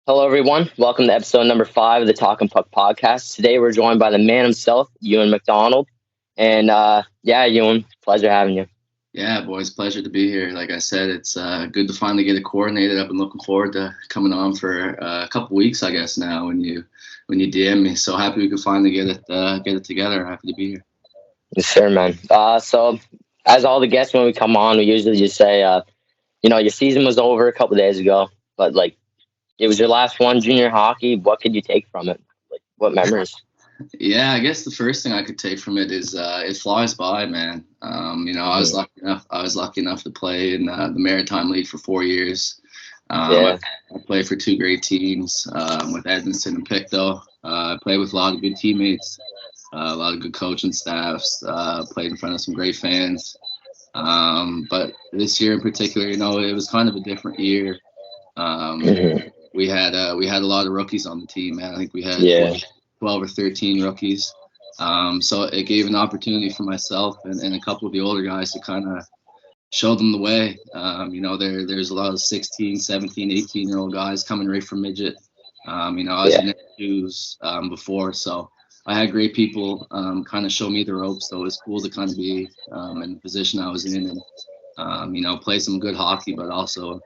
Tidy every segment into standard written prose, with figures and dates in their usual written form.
Hello, everyone. Welcome to episode number 5 of the Talkin Puck podcast. Today, we're joined by the man himself, Ewan MacDonald. And yeah, Ewan, pleasure having you. Yeah, boys, pleasure to be here. Like I said, it's good to finally get it coordinated. I've been looking forward to coming on for a couple weeks, I guess now. When you DM me, so happy we could finally get it together. Happy to be here. Yes, sir, man. So, as all the guests, when we come on, we usually just say, your season was over a couple days ago, but like it was your last one, junior hockey. What could you take from it? Like, what memories? Yeah, I guess the first thing I could take from it is it flies by, man. I was Mhm. lucky enough to play in the Maritime League for 4 years. I, Yeah. I played for two great teams with Edmonton and Pictou. I played with a lot of good teammates, a lot of good coaching staffs. Played in front of some great fans. But this year in particular, it was kind of a different year. Um, Hmm. we had a lot of rookies on the team, man. I think we had Yeah. 12 or 13 rookies. So it gave an opportunity for myself and a couple of the older guys to kind of show them the way. There's a lot of 16, 17, 18-year-old guys coming right from midget. I was Yeah. in their shoes before, so I had great people kind of show me the ropes. So it was cool to kind of be in the position I was in and play some good hockey, but also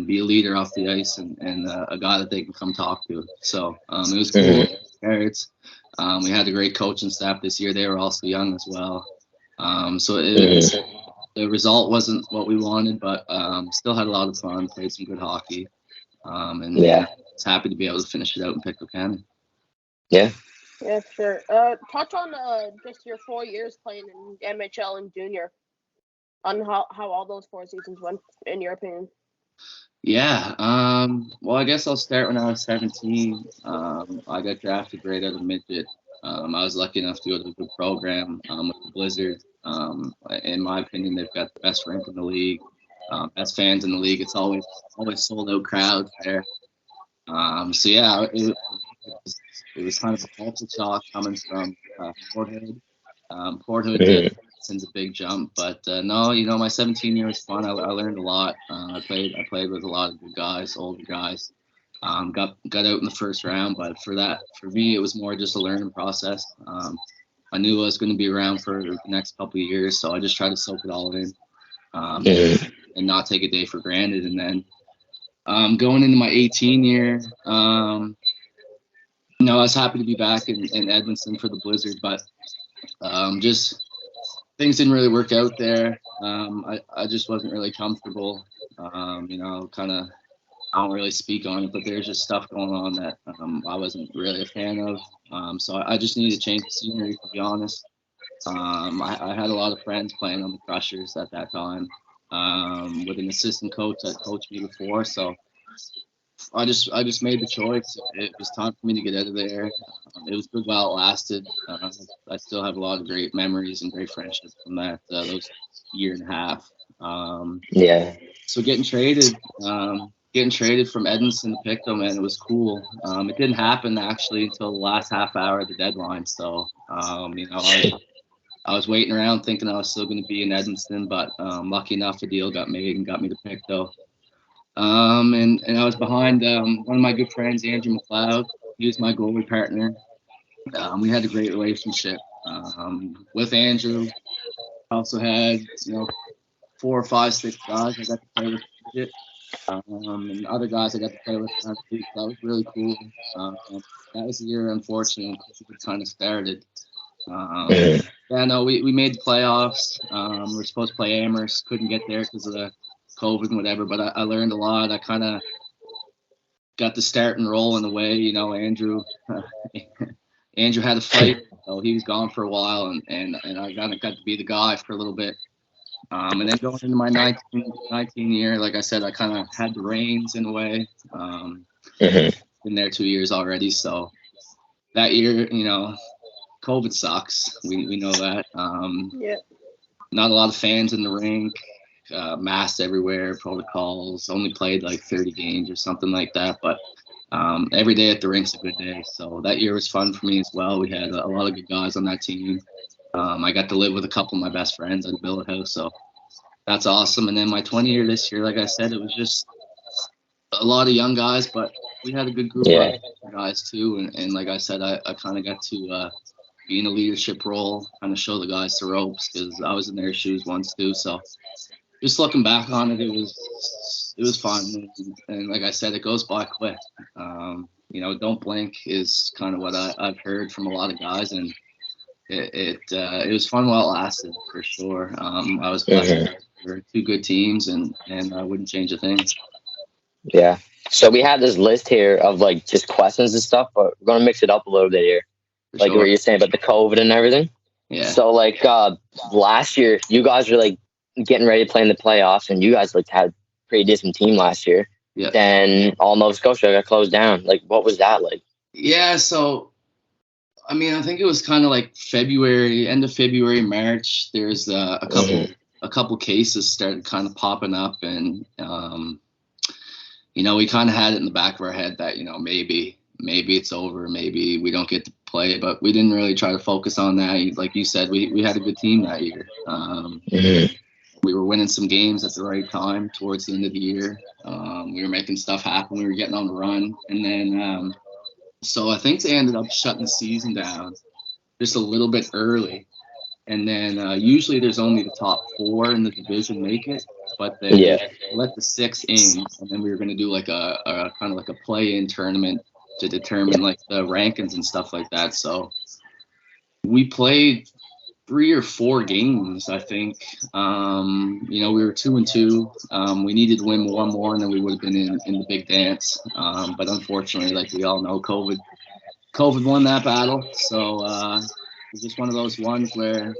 be a leader off the ice and a guy that they can come talk to. So it was cool. Hmm. Parents. We had a great coaching staff this year. They were also young as well. So Hmm. the result wasn't what we wanted, but still had a lot of fun. Played some good hockey, and I Yeah. was happy to be able to finish it out in Pictou County. Yeah. Yeah, sure. Touch on just your 4 years playing in MHL and junior, on how all those 4 seasons went, in your opinion. Yeah. Well, I guess I'll start when I was 17. I got drafted right out of midget. I was lucky enough to go to a good program with the Blizzard. In my opinion, they've got the best rink in the league, best fans in the league. It's always sold out crowds there. So yeah, it was kind of a culture shock coming from Port Hood. Port Hood to Hmm. Edmonton's a big jump, but no, my 17 year was fun. I learned a lot. I played with a lot of good guys, older guys. Got out in the first round, but for me, it was more just a learning process. I knew I was going to be around for the next couple of years, so I just tried to soak it all in, Hmm. and not take a day for granted. And then going into my 18 year, I was happy to be back in Edmonton for the Blizzard, but just things didn't really work out there. I just wasn't really comfortable. Kind of, I don't really speak on it, but there's just stuff going on that I wasn't really a fan of. So I just needed to change the scenery, to be honest. I had a lot of friends playing on the Crushers at that time with an assistant coach that coached me before. So I just made the choice. It was time for me to get out of there. It was good while it lasted. I still have a lot of great memories and great friendships from those year and a half. Yeah. So getting traded from Edmonton to Pictou, man, it was cool. It didn't happen actually until the last half hour of the deadline. So I was waiting around thinking I was still going to be in Edmonton, but lucky enough, the deal got made and got me to Pictou. And I was behind one of my good friends, Andrew McLeod. He was my goalie partner. We had a great relationship with Andrew. I also had, 4 or 5, 6 guys I got to play with, and other guys I got to play with. That was really cool. Um, that was the year, unfortunately, it kind of started. Um, Hmm. yeah, no, we made the playoffs. We were supposed to play Amherst, couldn't get there because of the COVID and whatever. But I learned a lot. I kind of got the start and roll in a way. Andrew had a fight, so he was gone for a while, and I kind of got to be the guy for a little bit. And then going into my 19 year, like I said, I kind of had the reins in a way. Hmm. Been there 2 years already, so that year, COVID sucks. We know that. Yeah, Not a lot of fans in the rink, masks everywhere, protocols. Only played like 30 games or something like that, but every day at the rink's a good day. So that year was fun for me as well. We had a lot of good guys on that team. I got to live with a couple of my best friends at a billet house, so that's awesome. And then my 20 year this year, like I said, it was just a lot of young guys, but we had a good group of guys too, and like I said, I kind of got to be in a leadership role, kind of show the guys the ropes because I was in their shoes once too. So just looking back on it, it was fun, and like I said, it goes by quick. Don't blink is kind of what I've heard from a lot of guys, and it was fun while it lasted for sure. I was blessed for two good teams, and I wouldn't change a thing. Yeah. So we have this list here of like just questions and stuff, but we're gonna mix it up a little bit here. For like sure. what you're saying about the COVID and everything. Yeah. So like last year, you guys were like getting ready to play in the playoffs, and you guys like had a pretty decent team last year. Yeah. Then all Nova Scotia got closed down. Like, what was that like? Yeah. So, I mean, I think it was kind of like February, end of February, March. There's a couple cases started kind of popping up, and we kind of had it in the back of our head that maybe it's over, maybe we don't get to play, but we didn't really try to focus on that. Like you said, we had a good team that year. We were winning some games at the right time towards the end of the year. We were making stuff happen. We were getting on the run, and then so I think they ended up shutting the season down just a little bit early. And then usually there's only the top 4 in the division make it, but they let the 6 in, and then we were going to do like a kind of like a play-in tournament to determine like the rankings and stuff like that. So we played 3 or 4 games, I think. We were 2-2. We needed to win one more, and then we would have been in the big dance. But unfortunately, like we all know, COVID won that battle. So it's just one of those ones where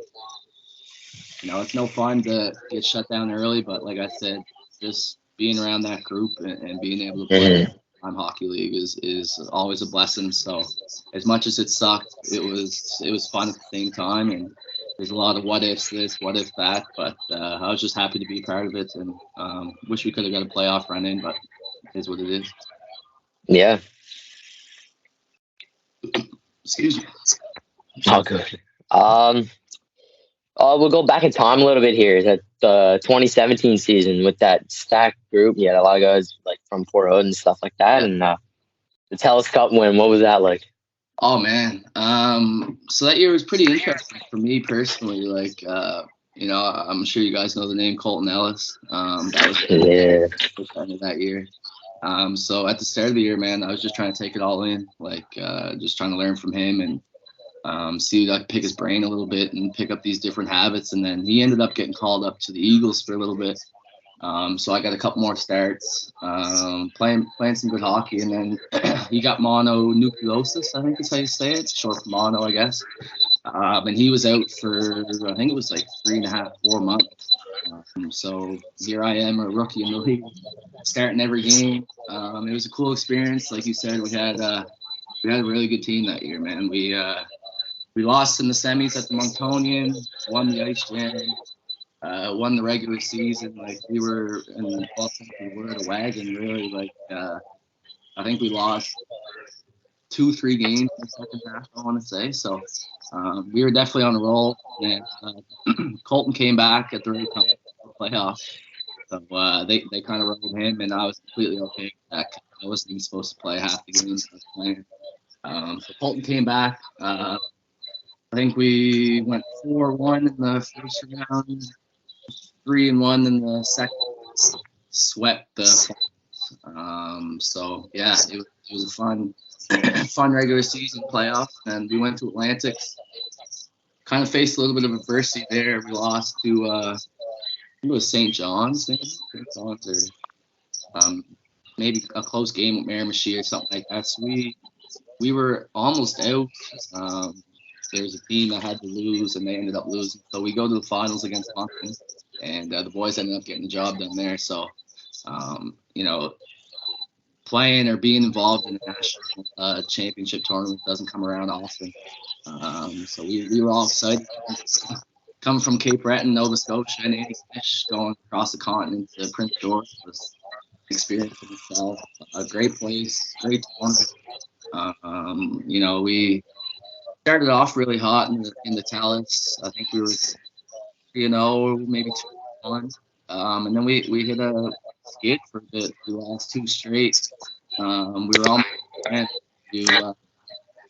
it's no fun to get shut down early. But like I said, just being around that group and being able to play on hockey league is always a blessing. So as much as it sucked, it was fun at the same time, and there's a lot of what ifs this, what if that, but I was just happy to be part of it, and wish we could have got a playoff run in, but it is what it is. Yeah. Excuse me. Oh, good. We'll go back in time a little bit here. That the 2017 season with that stacked group, you had a lot of guys like from Fort Hood and stuff like that, and the Telus Cup win. What was that like? Oh man, so that year was pretty interesting for me personally. Like, I'm sure you guys know the name Colton Ellis. That was that year. So at the start of the year, man, I was just trying to take it all in, like just trying to learn from him and see if I could pick his brain a little bit and pick up these different habits. And then he ended up getting called up to the Eagles for a little bit. So I got a couple more starts, playing some good hockey, and then he got mononucleosis, I think is how you say it, short for mono, I guess. And he was out for, I think it was like 3.5, 4 months. So here I am, a rookie in the league, starting every game. It was a cool experience. Like you said, we had a really good team that year, man. We lost in the semis at the Monctonian, won the Ice Jam. Won the regular season. Like we were in a wagon, really. Like I think we lost 2-3 games in the second half, I want to say. So we were definitely on a roll. And Colton came back at the right time for the playoffs. So they kind of rolled him, and I was completely okay with that. I wasn't even supposed to play half the games I was playing. So Colton came back. I think we went 4-1 in the first round. 3-1 in the second, swept the so yeah, it was a fun regular season playoff, and we went to Atlantics, kind of faced a little bit of adversity there. We lost to I think it was St. John's, maybe St. John's, or maybe a close game with Miramichi or something like that. So we were almost out. There was a team that had to lose, and they ended up losing. So we go to the finals against Talkin, and the boys ended up getting the job done there. So, playing or being involved in a national championship tournament doesn't come around often. So we were all excited. Coming from Cape Breton, Nova Scotia, and English, going across the continent to Prince George was an experience in itself. A great place, great tournament. We started off really hot in the Talents. I think we were 3-0, maybe 2-1. And then we hit a skid for the last 2 straight. We were almost to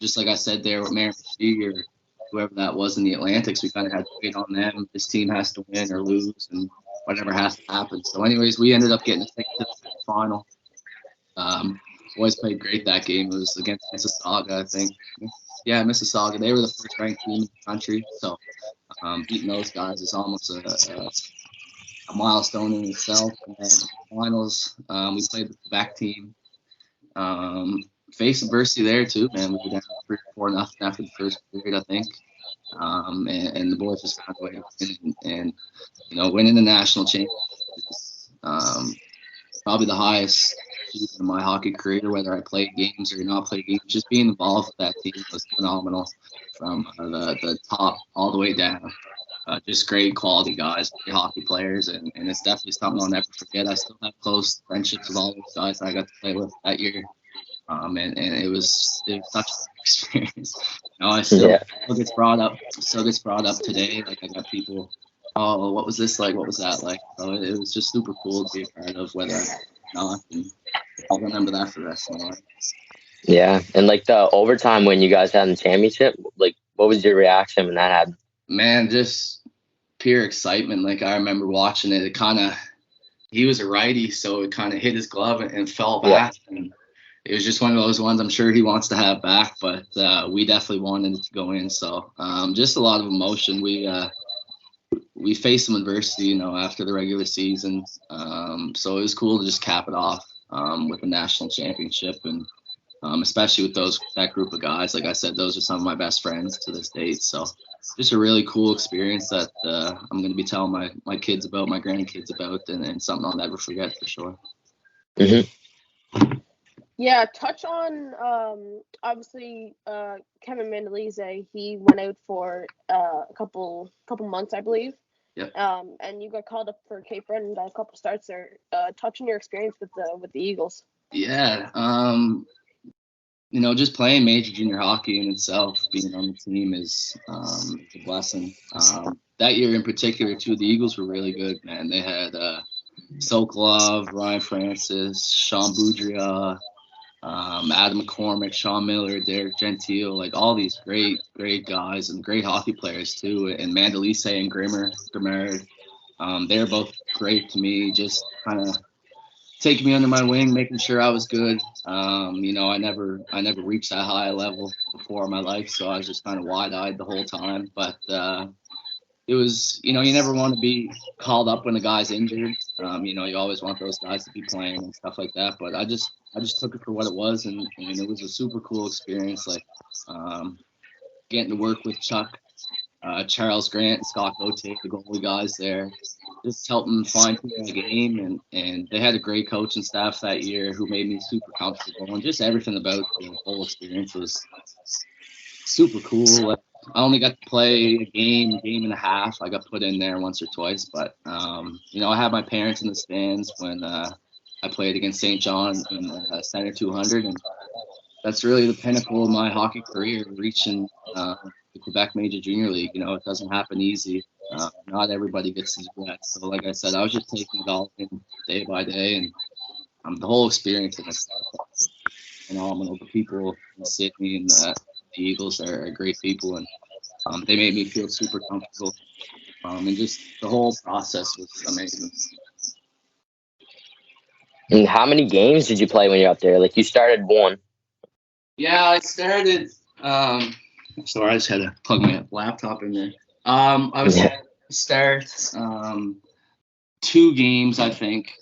just like I said there with Mary McGee or whoever that was in the Atlantics, we kind of had to wait on them. This team has to win or lose, and whatever has to happen. So, anyways, we ended up getting a ticket to the final. Boys played great that game. It was against Mississauga, I think. Yeah, Mississauga. They were the first ranked team in the country, so beating those guys is almost a milestone in itself. And then finals, we played the Quebec team. Faced adversity there too, man. We were down 3-4 nothing after the first period, I think. And the boys just found a way to win, and winning the national championship is probably the highest achievement in my hockey career, whether I played games or not played games. Just being involved with that team was phenomenal, from the top all the way down. Just great quality guys, great hockey players, and it's definitely something I'll never forget. I still have close friendships with all those guys I got to play with that year. And it was such an experience. I still gets brought up today. Like, I got people, oh, what was this like? What was that like? So it was just super cool to be a part of, whether or not, and I'll remember that for the rest of my life. Yeah, and like the overtime when you guys had the championship, like, what was your reaction when that happened? Man, just pure excitement. Like, I remember watching it. It kind of, he was a righty, so it kind of hit his glove and fell back. Yeah. And it was just one of those ones I'm sure he wants to have back, but we definitely wanted it to go in. So just a lot of emotion. We faced some adversity, after the regular season. So it was cool to just cap it off with a national championship, and especially with that group of guys. Like I said, those are some of my best friends to this date. So just a really cool experience that I'm going to be telling my kids about, my grandkids about, and something I'll never forget for sure. Mm-hmm. Yeah, touch on obviously Kevin Mandolese. He went out for a couple months, I believe. Yep. And you got called up for Cape Breton and got a couple starts there. Touch on your experience with the Eagles. Yeah. Just playing major junior hockey in itself, being on the team is a blessing. That year in particular, too, the Eagles were really good, man. They had Sokolov, Ryan Francis, Sean Boudria, Adam McCormick, Sean Miller, Derek Gentile, like all these great guys and great hockey players too. And Mandolese and Grimard, they're both great to me. Just kind of taking me under my wing, making sure I was good. I never reached that high level before in my life, so I was just kind of wide-eyed the whole time. But it was, you never want to be called up when a guy's injured. You always want those guys to be playing and stuff like that. But I just took it for what it was, and it was a super cool experience. Like getting to work with Chuck, Charles Grant, and Scott Gote, the goalie guys there, just helping fine tune the game, and they had a great coaching staff that year who made me super comfortable, and just everything about the whole experience was super cool. Like, I only got to play a game and a half. I got put in there once or twice, but I had my parents in the stands when I played against St. John in the Center 200, and that's really the pinnacle of my hockey career, reaching the Quebec Major Junior League. It doesn't happen easy. Not everybody gets to do that. So, like I said, I was just taking it all in day by day, and the whole experience of it. Phenomenal. The people in Sydney and the Eagles are great people, and they made me feel super comfortable. And just the whole process was amazing. And how many games did you play when you're up there? Like, you started one. Yeah, I started. Sorry, I just had to plug my laptop in there. I was start 2 games, I think.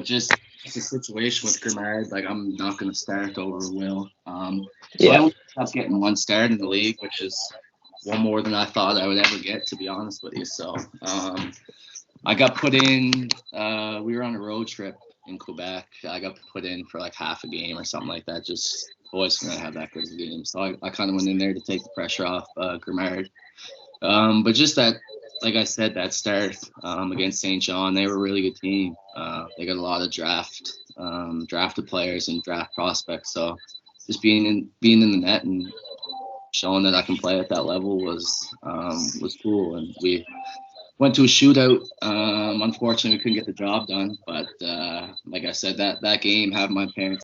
Just a situation with Grimard, like, I'm not going to start over Will. I ended up getting 1 start in the league, which is one more than I thought I would ever get, to be honest with you. So I got put in. We were on a road trip in Quebec. I got put in for like half a game or something like that. Just boys going to have that good of a game. So I kind of went in there to take the pressure off Grimard. But just that, like I said, that start against St. John, they were a really good team. They got a lot of drafted players and draft prospects. So just being in the net and showing that I can play at that level was cool. And we went to a shootout. Unfortunately, we couldn't get the job done. But like I said, that game, having my parents